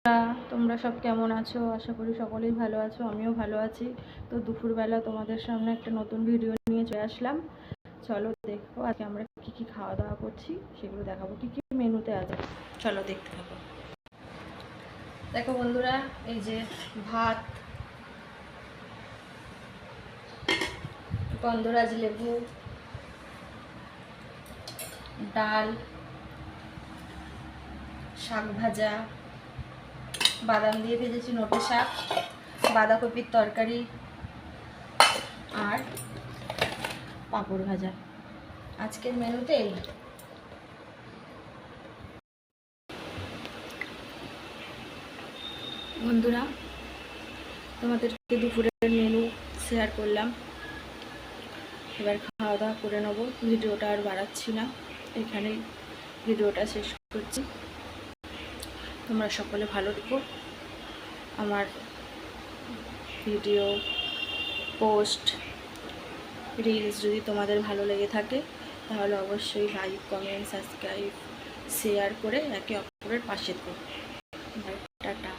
তোমরা সব কেমন আছো? আশা করি সকলেই ভালো আছো, আমিও ভালো আছি। তো দুপুরবেলা তোমাদের সামনে একটা নতুন ভিডিও নিয়ে চলে আসলাম। চলো দেখো আজকে আমরা কি কি খাওয়া দাওয়া করছি সেগুলো দেখাবো, কি কি মেনুতে আছে। চলো দেখতে থাকো। দেখো বন্ধুরা, এই যে ভাত, গন্ধরাজ লেবু, ডাল, শাক ভাজা, বাদাম দিয়ে ভেজেছি নোটে শাক, বাঁধাকপির তরকারি আর পাঁপড় ভাজা। আজকের মেনুতে এই। বন্ধুরা, তোমাদেরকে দুপুরের মেনু শেয়ার করলাম। এবার খাওয়া দাওয়া করে নেবো। ভিডিওটা আর বাড়াচ্ছি না, এখানেই ভিডিওটা শেষ করছি। তোমরা সকলে ভালো থেকো। আমার ভিডিও, পোস্ট, রিলস যদি তোমাদের ভালো লেগে থাকে তাহলে অবশ্যই লাইক, কমেন্ট, সাবস্ক্রাইব, শেয়ার করে একে অপরের পাশে থাকো। টাটা।